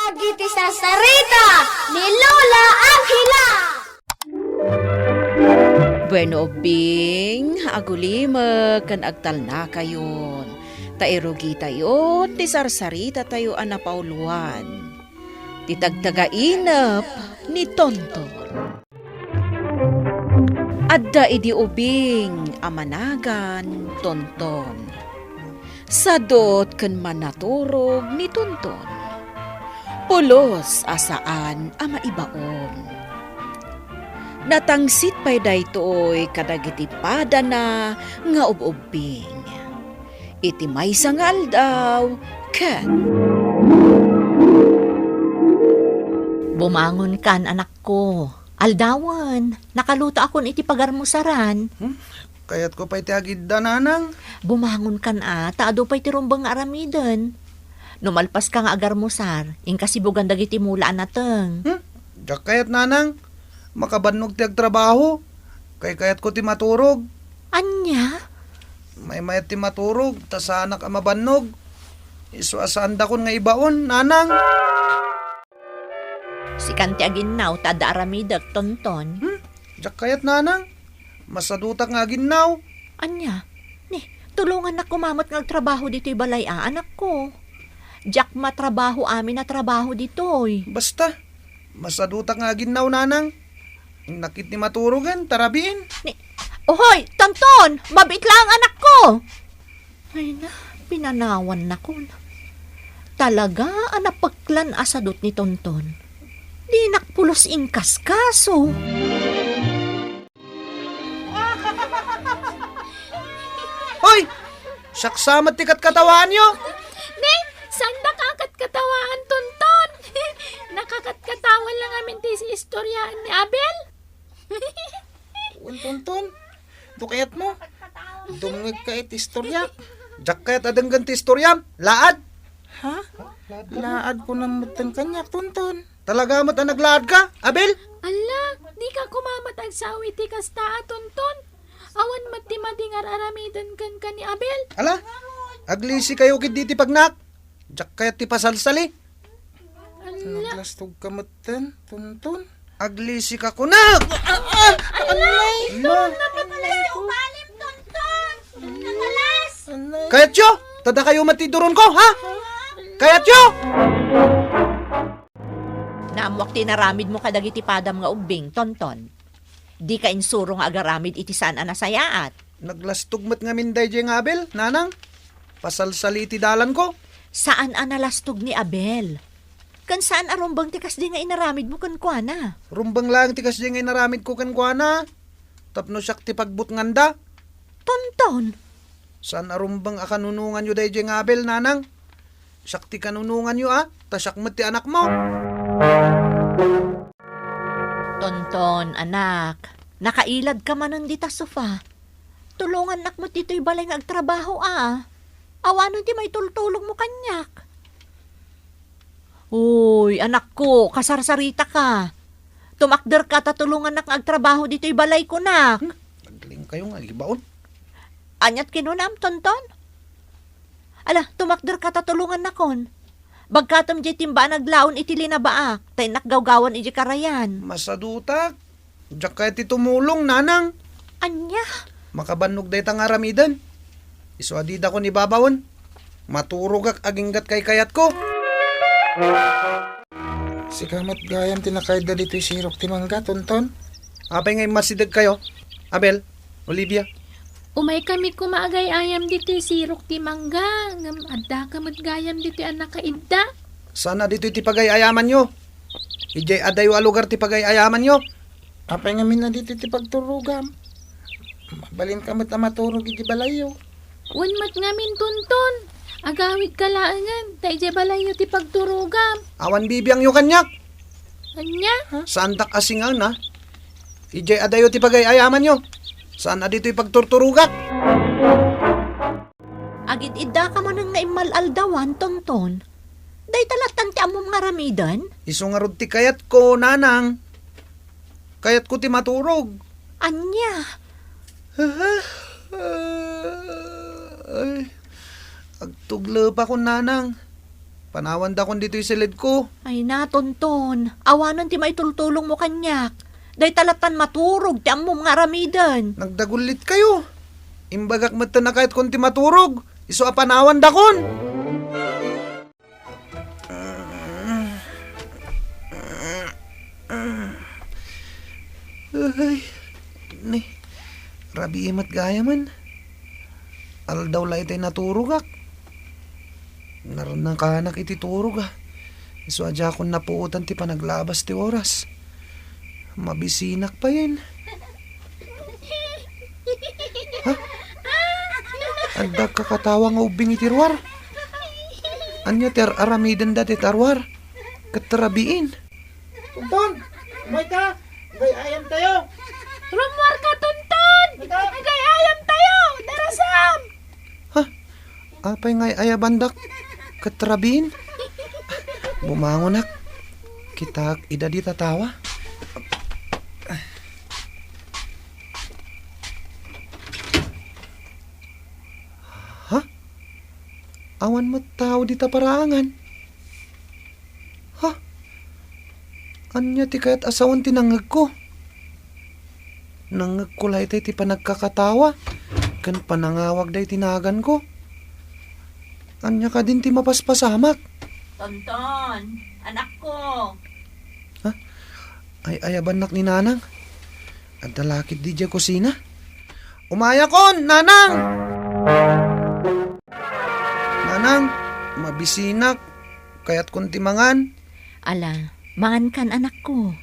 Dagiti sa sarita ni Lola Angela. Bueno, Bing, agulima kan agtal na kayon. Tairugi tayo, ti sarsarita tayo anapauluan. Ti tagtagainap ni Tonton. Adda idi ubing, amanagan, Tonton. Sadot kan manaturog ni Tonton. Pulos asaan ama ibaon. Natangsit pa'y daytoy kadagiti pada na nga ububing. Iti may sangal daw, ken. Bumangon kan, anak ko. Aldawan, nakaluto akon iti pagarmusaran. Kayat ko pa'y tiagid da, nanang. Bumangon kan taado pa'y tirumbang aramiden. Numalpas ka nga agarmusar, inkasibugan dagiti mulaan nateng. Diyak kayat, nanang. Makabannog tiag trabaho. Kayat ko ti maturog. Anya? May mayat ti maturog, tas anak ang mabannog. Isu asaan da kon nga ibaon, nanang. Si kanti aginaw, tada aramidag, Tonton. Diyak kayat, nanang. Masadutak nga ginaw. Anya? Tulungan na kumamot ng trabaho dito'y balay, anak ko. Diyak matrabaho amin na trabaho dito'y. Basta, masadutak nga ginaw, nanang. Nakit ni maturugan, tarabiin. Ohoy, Tonton! Mabit lang anak ko! Ay na, pinanawan na ko. Talaga, anapagklan asadot ni Tonton. Di nakpulos ingkas kaso. Hoy! Saksamat tikat katawaan nyo! Saan nakakat katawaan, Tonton? Nakakatkatawan lang amin ti si istoryaan ni Abel. Tonton, dukayat mo. Dungig ka iti istorya. Diyak kayat adang ganti istorya. Laad. Ha? Laad ko na mutan kanyak, Tonton. Talaga mat ang naglaad ka, Abel? Ala, di ka kumamatag sa ti kastaa, Tonton. Awan mati-mati nga aramidan kan ni Abel. Ala, aglisi kayo kit diti pagnak. Diyak kayat ti pasalsali. Naglastog ka mutan, Tonton. Aglisi ka ko na. Alay! Umalim, Tonton. Nagalas. Alay! Kayat yo, tada kayo matiduron ko, ha? Kayat yo! Naamwak tinaramid mo kadagiti padam nga ubing, Tonton. Di ka insuro nga agaramid iti saan anasayaat. Naglastog mat nga minday jay nga Abel, nanang. Pasalsali ti dalan ko. Saan analastog ni Abel? Kan saan arumbang tikas di nga inaramid mo kan kuana? Rumbang lang tikas jay nga naramid ko kan kuana. Tapno siyak ti pagbut nganda. Tonton! Saan arumbang akanunungan nyo day jay nga Abel, nanang? Siyak ti kanunungan nyo, tasyak mat ti anak mo. Tonton, anak. Nakailad ka man ng dita sofa. Tulungan nak mo dito'y balay nga agtrabaho, Awanon di may tultulong mo kanyak. Uy, anak ko, kasarsarita ka. Tumakder ka, tatulungan nak agtrabaho dito'y balay ko, nak. Nagling kayo nga, libaon. Anyat kinunam, Tonton? Ala, tumakder ka, tatulungan nakon. Bagkatam di timba naglaon itili na baak, tay nakgawgawan iti karayan. Masadutak. Diyak kaya ti tumulong, nanang. Anya? Makabannog day tang aramidan. Isuadida ko ni babawon. Maturog aginggat kay kayat ko. Si kamat gayam tinakay da dito'y sirok ti mangga, Tonton. Apay ngay masidag kayo. Abel, Olivia. Umay kami kumaagay ayam dito sirok ti mangga. Ngam adda kamad gayam dito anak kaidda. Sana dito ti pagay-ayaman nyo. Ijay adayo a lugar ti pagay-ayaman nyo. Apay nga na dito ti pagturugam. Mabalin ka mat amaturog iti balayo. Wanmat ngamin, Tonton. Agawid kalaangan. Tayo balayo ti pagturugam. Awan bibiyang nyo kanyak. Anya? Saan tak asingan na? Ijay adayo ti pagay-ayaman nyo. Saan na dito'y pagturturugat? Agit idda ka man ang naimalaldawan, Tonton. Day talatan ti among ngaramidan? Iso nga rod ti kayat ko, nanang. Kayat ko ti maturog. Anya? Ay, agtuglo pa ko, nanang. Panawan da kon dito yung silid ko. Ay na, tonton. Awanan ti maitultulong mo kanyak. Day talatan maturog, ti ammo nga ramidan. Nagdagulit kayo. Imbagak mata na kahit konti maturog. Iso apanawan da kon. Ay, ni. Rabi imat gaya man. Aldaw lay tayo naturugak. Naranang kanak iti turog ah. Iso adya akong napuutan ti panaglabas ti oras. Mabisinak pa yan. Ha? Andag kakatawa nga ubing iti ruwar. Anya ti aramidan dati tarwar. Katarabiin. Tonton, umay ka. Gay ayam tayo. Rumor ka, Tonton! Nagayayam tayo! Darasam! Apay ngay ayabandak. Katarabiin. Bumangon nak. Kita ida di tatawa. Ha? Awan mo tao di taparangan. Ha? Anya ti kayat asawan tinangag ko. Nangag ko lay ti panagkakatawa. Kan panangawag day tinagan ko. Anya ka din ti mapaspasamak. Tonton, anak ko. Ay ayabanak ni Nanang. At dalakit di dya kusina. Umaya kon, Nanang! Nanang, mabisinak. Kaya't kuntimangan. Ala, mangan kan anak ko.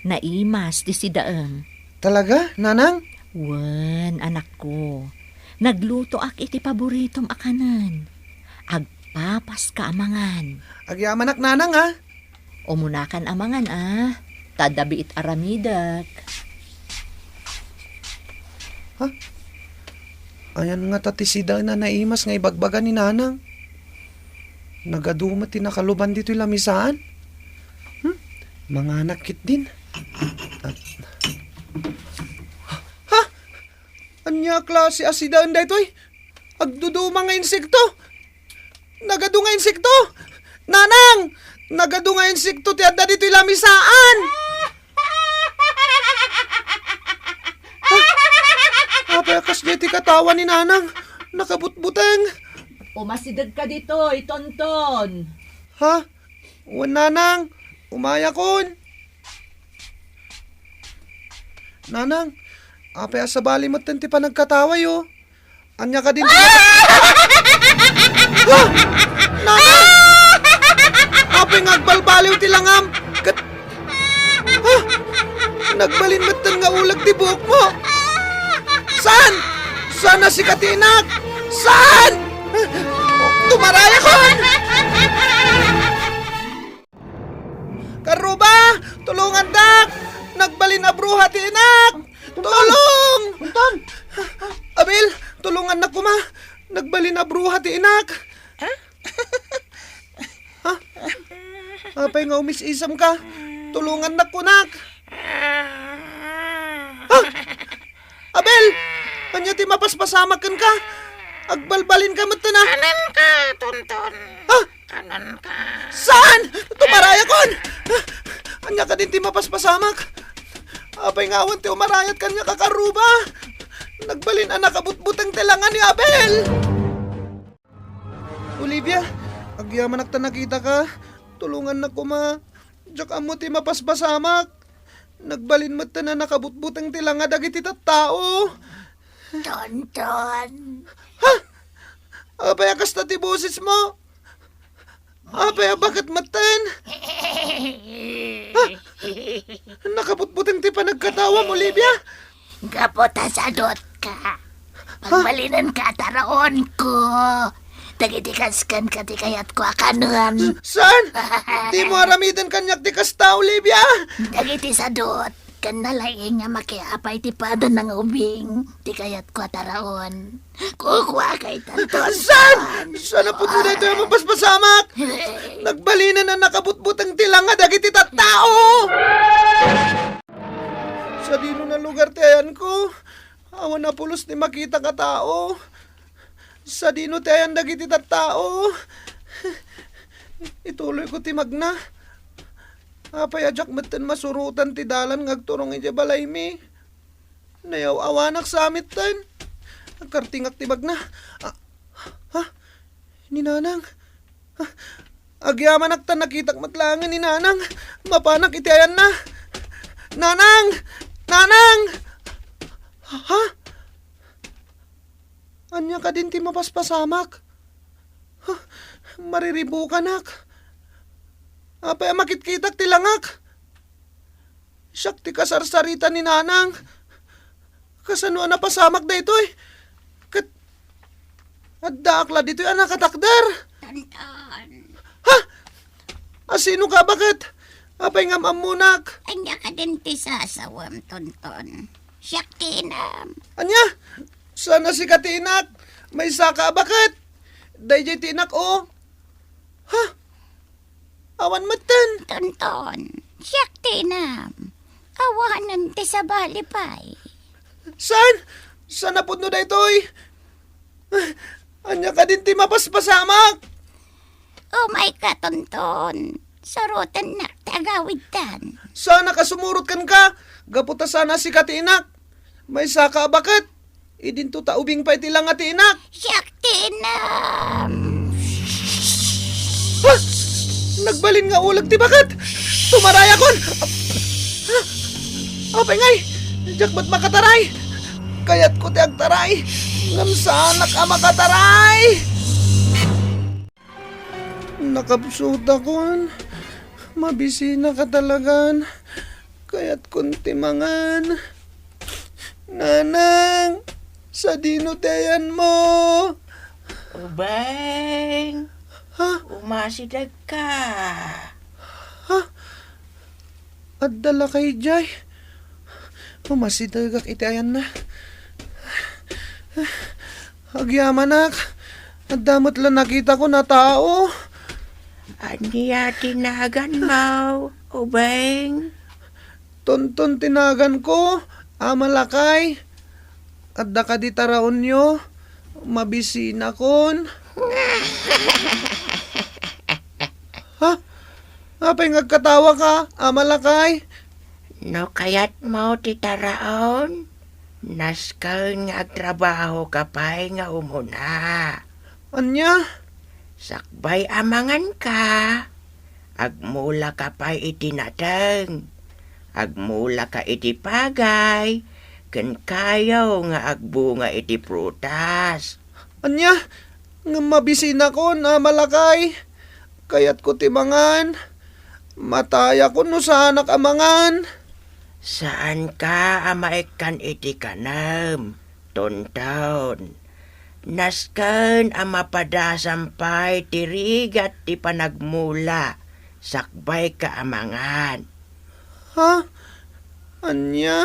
Naimas di si daeng. Talaga, Nanang? Wen, anak ko. Nagluto ak iti paboritom akanan. Agpapas ka amangan. Agyamanak, Nanang ha? Umunakan amangan Tadabi it aramidak. Ayan nga tatisida na naimas nga ibagbagan ni Nanang. Nagadumat tinakaluban dito yung lamisaan. Mga nakit din. Ha? Anya klase asidaan da ito'y? Agduduma nga insekto. Nagadu nga insekto. Nanang! Nagadu nga insekto ti adda dito yung lamisaan. Apekas di ti katawa ni Nanang. Nakabutbuteng. Umasidad ka dito, Tonton. Ha? Uwan, Nanang. Umaya kon. Nanang, apay sa bali mo ti panagkatawa yo. Anya ka din. Ha? Nanang! Apay ngagbalbaliw ti langam. Ha? Nagbalin mo nga ulag ti buhok mo. Saan? Saan na si Katinak? Saan? Tumaraya kon! Karuba! Tulungan dak! Nagbalin na bruha ti inak! Tulong! Tonton! Abil, tulungan na kuma! Nagbalin na bruha ti inak! Ha? Apay nga umisisam ka! Tulungan na kunak! Ha? Abel! Kanya ti mapaspasamakan ka! Agbalbalin ka mat na! Kanan ka, Tonton. Ha? Kanan ka. Saan? Tumaraya kon! Anya ka din ti mapaspasamak! Apay nga awan ti umarayat kanya kakaruba! Nagbalin anak kabutbutang telangan ni Abel! Olivia, agyaman ta nakita ka. Tulungan na kuma. Diyak amo ti mapaspasamak. Nagbalin mo ta na nakabutbutang tilanga dagiti tattao. Tonton. Apay akas na ti boses mo. Apay bakit matan? Nakabutbutang ti panagkatawa mo, Olivia. Gapota sa dot ka. Pagbalinan ka taraon ko. Tagitikas kan ka ti kayat ko akanuan. Saan? Di mo aramidan kanyak ti kasta, Olivia. Dagiti sa dot. Kan nalaing nga makiapay ti padan ng ubing. Ti kayat ko taraon. Kukuha kay Tonton. Saan? Saan na po na ito yung mapaspasamak? Nagbalinan na nakabutbutang tilanga dagiti tattao. Sa dino na lugar tayan ko. Awan na pulos ni makita ka tao. Sa dino tayan dagiti tattao. Ituloy ko ti magna. Apay ajak meten masurutan ti dalan ngagturong iti balay mi. Nayaw awanak sa amit tan. Agkartingak ti magna. Ha? Ni Nanang? Agyaman aktan nakitak matlangan ni Nanang. Mapanak iti ayan na. Nanang! Nanang! Ha? Anya ka din ti mapaspasamak? Ha? Mariribu ka nak. Apay makitkitak ti langak. Siyak ti kasarsarita ni Nanang. Kasano na pasamak da ito eh. Adda akla dito yung anak katakder. Tonton. Ha? Asino ka bakit? Apay nga mamunak. Anya ka din ti sasawam, Tonton. Siyak tinam. Anya? Sana si Katinak. May saka bakit? Dayjay tinak o. Ha? Awan matan. Tonton. Siyak tinam. Awanan ti sa balipay. Saan? Saan na punno da ito'y? Anya ka din ti mapaspasamak. Oh my ka, Tonton. Sarutan na tagawid tan. Sana kasumurot kan ka. Gaputa sana si Katinak. May saka bakit? Idinto taubing pa itilang ati inak. Siyak tinam. Ha? Nagbalin nga ulag ti bakit? Tumaraya kon. Apay ngay. Diyak ba't makataray? Kayat ko ti agtaray. Ngam sana ka makataray. Nakapsuta kon. Mabisina ka talagan. Kayat kon timangan. Nanang, sa dinuteyan mo. Ubeng, Ha? umasidag ka. At dala kay Jay. Umasidagak itayan na. Agyaman nak. At damot lang nakita ko na tao. Aniya tinagan mo, ubeng. Tonton tinagan ko. Amalakay. At da ka di taraon nyo. Mabisina kon. Ha? Apay ngagkatawa ka, amalakay. No kayat mo titaraon, naskal nga agtrabaho kapay nga umuna. Anya? Sakbay amangan ka, agmula kapay itinatang, agmula ka iti pagay, ken kayaw nga agbunga iti prutas. Anya? Nga mabisina ko na malakay. Kayat ko timangan. Mataya ko no sa anak amangan. Saan ka amaikan iti kanam, Tonton? Nasken amapadasampay tirigat ti panagmula, sakbay ka amangan. Ha? Anya?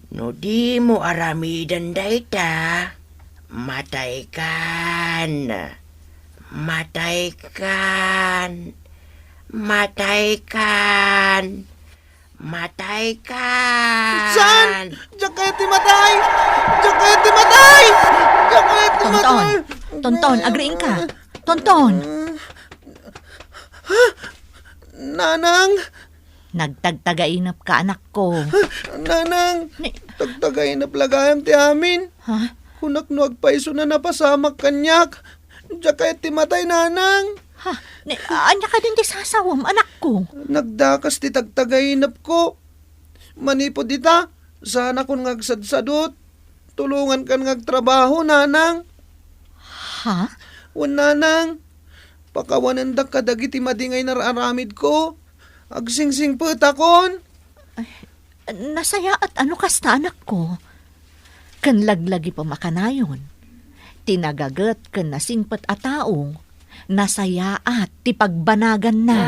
No di mo aramidan dayta, matay kan. Matay kan. Matay kan. Matay kan. Saan? Diyak kayo timatay! Diyak kayo timatay! Diyak kayo timatay! Tonton, Tonton, agreeing ka. Tonton, Nanang! nagtagtagainap ka anak ko. Nanang! Ni- Tagtagay na plagayam ti amin. Ha? Kunak no agpaiso na napasamak kanyak. Diyak kayo timatay, Nanang! Ha? Anya ka din di sasawam, anak ko. Nagdakas ti tagtagainap ko. Manipod dita, sana kung ngagsadsadot. Tulungan kan ngagtrabaho, Nanang. Ha? Wan, Nanang. Pakawanandak kadagiti madingay nararamid ko. Agsingsing putakon. Nasaya at ano kasta anak ko. Kan laglagi pa makanayon. Tinagagat kan nasingpat a taong. Nasaya at tipagbanagan na.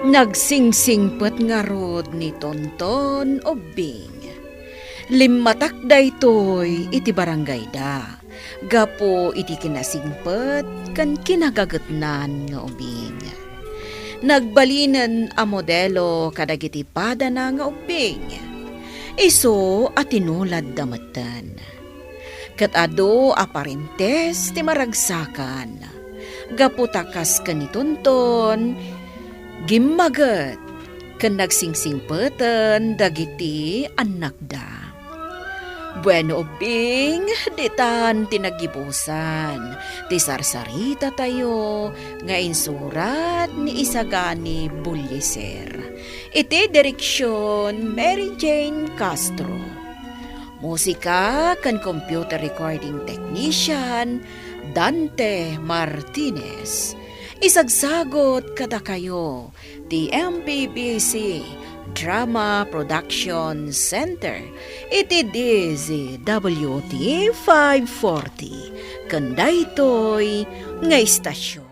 Nagsingsingpet nga rod ni Tonton o Bing. Limatak daytoy iti barangay da. Gapo iti kinasingpet kan kinagagatnan nga ubing. Nagbalinan a modelo kadagiti pada na nga ubing. Iso at tinulad damatan. Kat ado aparentes ti maragsakan. gaputakas ka ni Tonton, gimagat ken nagsingsingpeten dagiti anak da. Bueno ubing, ditan tinagibusan, ti sarsarita tayo, nga insurat ni Isagani Bulyeser. Iti direksyon Mary Jane Castro. Musika kan computer recording technician Dante Martinez. Isagsagot kada kayo ti MPBC Drama Production Center. Iti DZWT 540. Kandaytoy nga istasyon.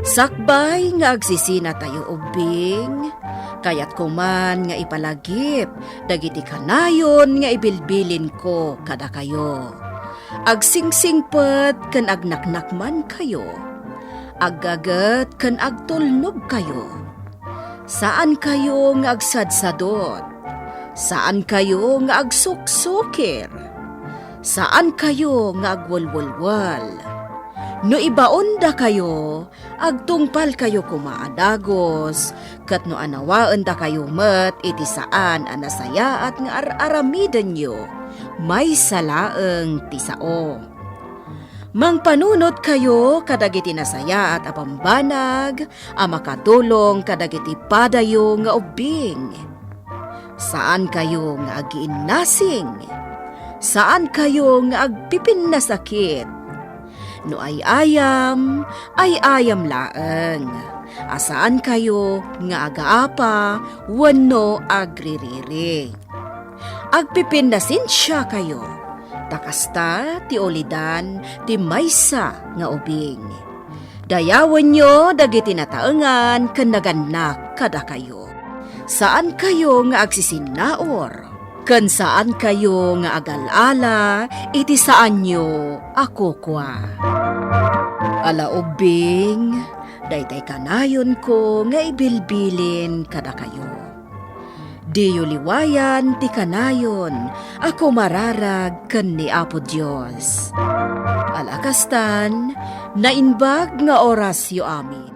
Sakbay nga agsisina tayo ubing, kayat kuman nga ipalagip, dagiti kanayon nga ibilbilin ko kada kayo. Agsingsingpet kan agnaknakman kayo, aggagat kan agtulnog kayo. Saan kayo nga agsadsadot? Saan kayo nga agsuksukir? Saan kayo nga agwalwalwal? No ibaon da kayo, agtungpal kayo kumaadagos, kat no anawaan da kayo met iti saan anasaya at nga aramidan nyo, may salaeng tisao. Mangpanunot kayo kadagiti nasaya at apambanag, makatulong kadagiti padayo nga ubing. Saan kayo nga agiinnasing? Saan kayo nga agpipin na sakit? No ay ayam laeng. Asaan kayo nga agaapa, wano agririri. Agpipin na sinsya kayo. Takasta ti olidan ti maysa nga ubing. Dayawan nyo dagiti nataengan ken naganak kada kayo. Saan kayo nga agsisinaor? Ken saan kayo nga agalala iti saan nyo ako kwa. Ala ubing, daytay kanayon ko nga ibilbilin kada kayo. Diyo liwayan ti kanayon, ako mararag ken ni Apo Dios. Alakastan, nainbag nga orasyo amin.